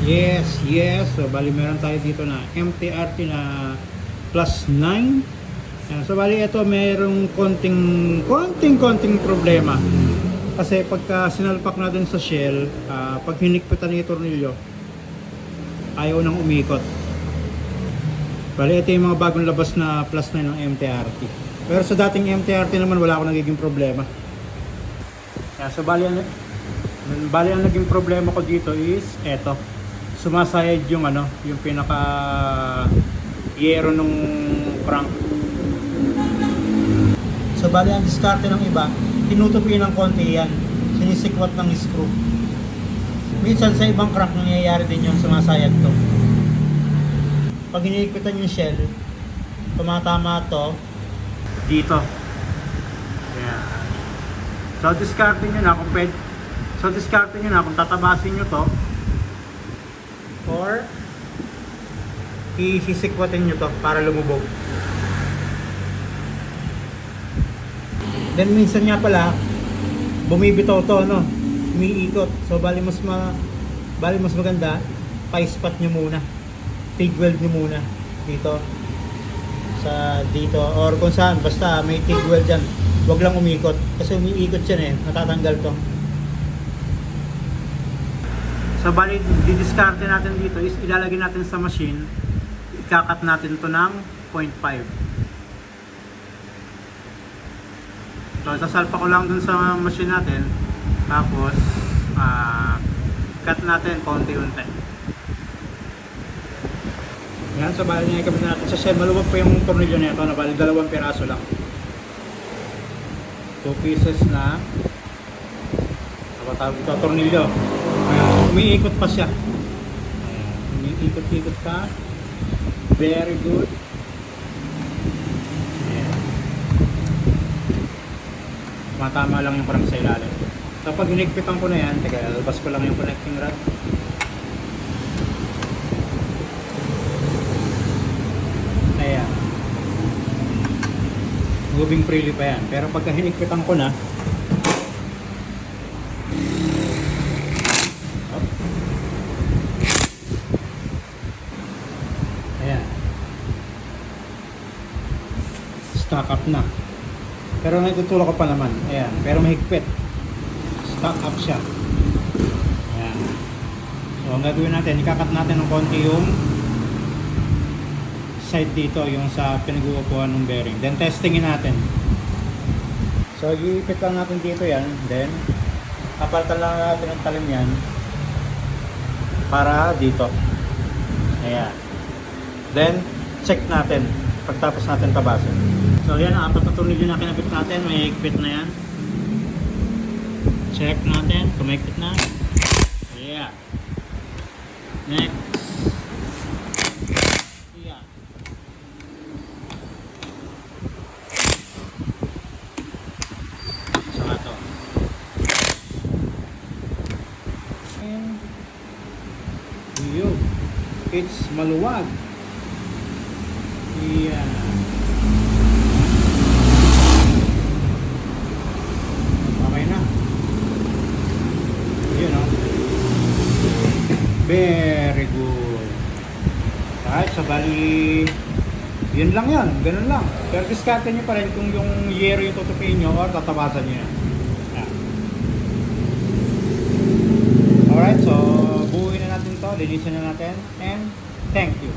Yes. So, bali meron tayo dito na MTRT na plus 9. Yan. So, bali ito merong konting problema. Kasi pagka sinalpak na dun sa shell, pag hinikpitan yung tornilyo, ayaw nang umikot. Bali ito yung mga bagong labas na plus 9 ng MTRT. Pero sa dating MTRT naman wala akong nagiging problema. Yan. So, bali ang naging problema ko dito is eto. Sumasayad yung yung pinaka yero nung crank. So bali ang diskarte ng iba, tinutupi ng konti yan, sinisikwat ng screw. Minsan sa ibang crank nangyayari din yung sumasayad to. Pag hinihigpitan yung shell, tumatama to dito. Yeah. So diskarte nyo na kung tatabasin nyo to or isisikwatin nyo to para lumubog. Then minsan nga pala bumibitaw to, umiikot. So bali mas maganda pa-spot nyo muna, TIG weld nyo muna dito or kung saan basta may TIG weld dyan, wag lang umikot kasi umiikot yan natatanggal to. So bali, didiskarte natin dito is ilalagay natin sa machine, ikakat natin to ng 0.5. So sasalpa ko lang dun sa machine natin, tapos cut natin konti-unti. Yan, so bali nakikabit natin sa shell. Maluwag pa yung tornilyo nito, bali 2 piraso lang, 2 pieces na tawag ito, tornilyo. Umiikot pa siya. Umiikot-ikot pa. Very good. Matama lang yung parang sa ilalim. So pag hinigpitan ko na yan, teka, lalabas ko lang yung connecting rod. Ayan. Moving freely pa yan. Pero pagka hinigpitan ko na, stock up na. Pero natutulak ko pa naman. Ayan. Pero mahigpit. Stock up siya. Ayan. So, ang gagawin natin, ikakat natin ng konti yung side dito, yung sa pinag-uupuan ng bearing. Then, testingin natin. So, iipit lang natin dito yan. Then, kapalitan lang natin ang talim yan para dito. Ayan. Then, check natin pagtapos natin tabasin. So yan, 4 na tornilyo na kinabit natin, may higpit na yan. Check natin kung may higpit na. Yeah. Next. Yeah. Saka to. And yun. It's maluwag. Yeah. Very good. Right, so bali yun lang yan, ganun lang. Pero diskarte nyo pa rin kung yung yero yung tutupiin nyo or tatabasan nyo yan. Alright, so buuin na natin to, linisin na natin, and thank you.